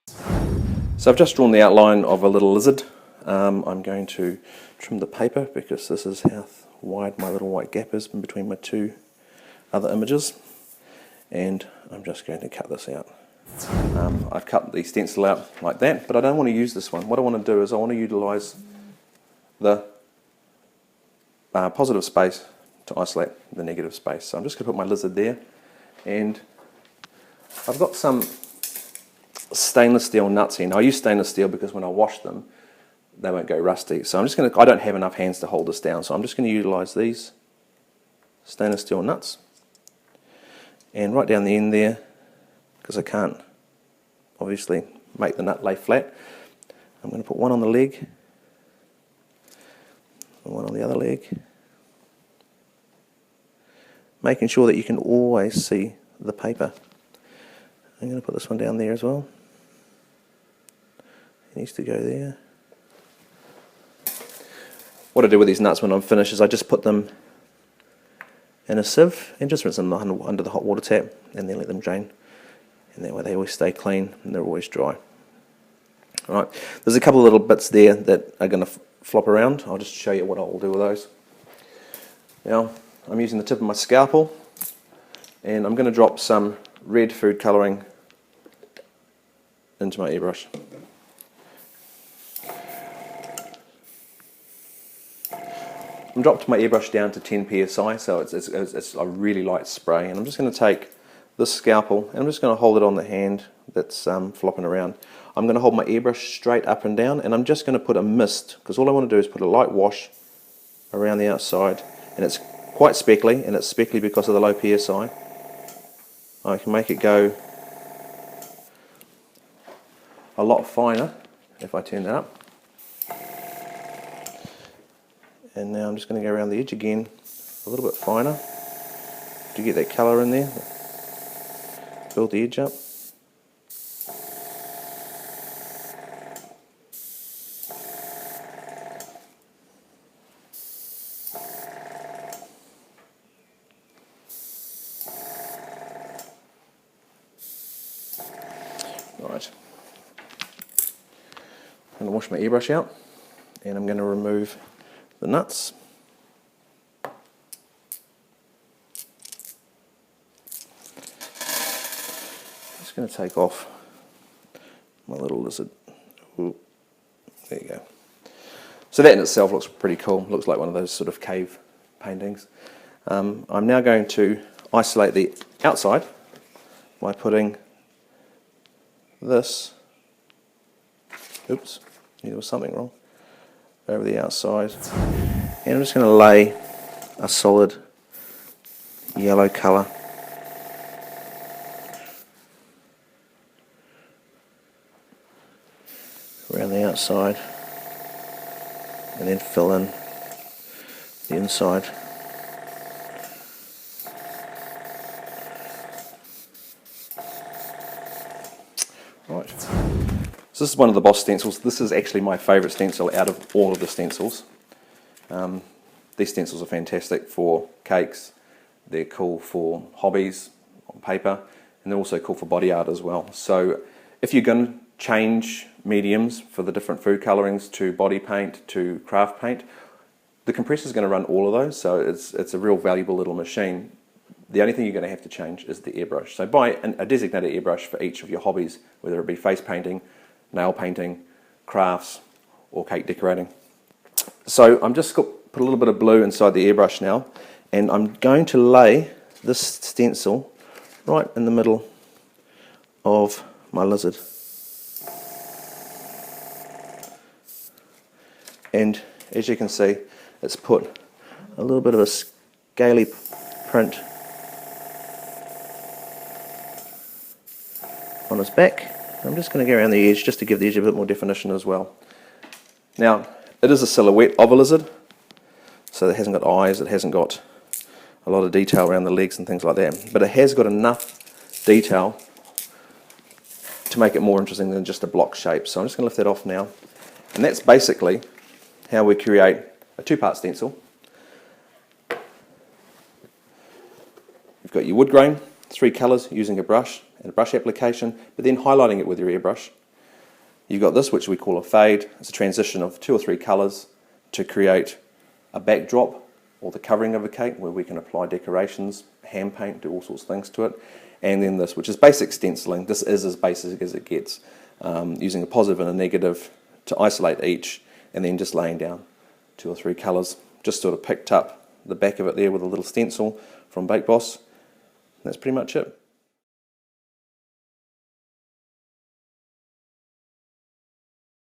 So I've just drawn the outline of a little lizard. I'm going to trim the paper because this is how wide my little white gap is in between my two other images, and I'm just going to cut this out. I've cut the stencil out like that, but I don't want to use this one. What I want to do is I want to utilise the positive space to isolate the negative space. So I'm just going to put my lizard there, and I've got some stainless steel nuts here. Now I use stainless steel because when I wash them they won't go rusty. So I don't have enough hands to hold this down, so I'm just going to utilise these stainless steel nuts, and right down the end there, because I can't obviously make the nut lay flat, I'm going to put one on the leg and one on the other leg, making sure that you can always see the paper. I'm going to put this one down there as well. It needs to go there. What I do with these nuts when I'm finished is I just put them in a sieve and just rinse them under the hot water tap and then let them drain. And that way they always stay clean and they're always dry. Alright, there's a couple of little bits there that are going to flop around. I'll just show you what I'll do with those. Now, I'm using the tip of my scalpel, and I'm going to drop some red food colouring into my airbrush. I'm dropped my airbrush down to 10 psi, so it's a really light spray, and I'm just going to take this scalpel and I'm just going to hold it on the hand that's flopping around. I'm going to hold my airbrush straight up and down, and I'm just going to put a mist, because all I want to do is put a light wash around the outside, and it's quite speckly, and it's speckly because of the low psi. I can make it go a lot finer if I turn that up. And now I'm just going to go around the edge again a little bit finer to get that colour in there, build the edge up. Right, I'm going to wash my airbrush out, and I'm going to remove the nuts. Just going to take off my little lizard. Ooh, there you go. So that in itself looks pretty cool. Looks like one of those sort of cave paintings. I'm now going to isolate the outside by putting this, oops, there was something wrong, over the outside, and I'm just going to lay a solid yellow colour around the outside, and then fill in the inside. Right, so this is one of the Boss stencils. This is actually my favourite stencil out of all of the stencils. These stencils are fantastic for cakes, they're cool for hobbies on paper, and they're also cool for body art as well. So if you're going to change mediums for the different food colourings to body paint to craft paint, the compressor is going to run all of those, so it's a real valuable little machine. The only thing you're going to have to change is the airbrush. So buy a designated airbrush for each of your hobbies, whether it be face painting, nail painting, crafts, or cake decorating. So I'm just going to put a little bit of blue inside the airbrush now, and I'm going to lay this stencil right in the middle of my lizard. And as you can see, it's put a little bit of a scaly print on his back. I'm just going to go around the edge just to give the edge a bit more definition as well. Now, it is a silhouette of a lizard, so it hasn't got eyes, it hasn't got a lot of detail around the legs and things like that, but it has got enough detail to make it more interesting than just a block shape. So I'm just going to lift that off now, and that's basically how we create a two-part stencil. You've got your wood grain, 3 colours using a brush and a brush application, but then highlighting it with your airbrush. You've got this, which we call a fade. It's a transition of 2 or 3 colours to create a backdrop or the covering of a cake where we can apply decorations, hand paint, do all sorts of things to it. And then this, which is basic stenciling. This is as basic as it gets, using a positive and a negative to isolate each, and then just laying down 2 or 3 colours. Just sort of picked up the back of it there with a little stencil from Bake Boss. That's pretty much it.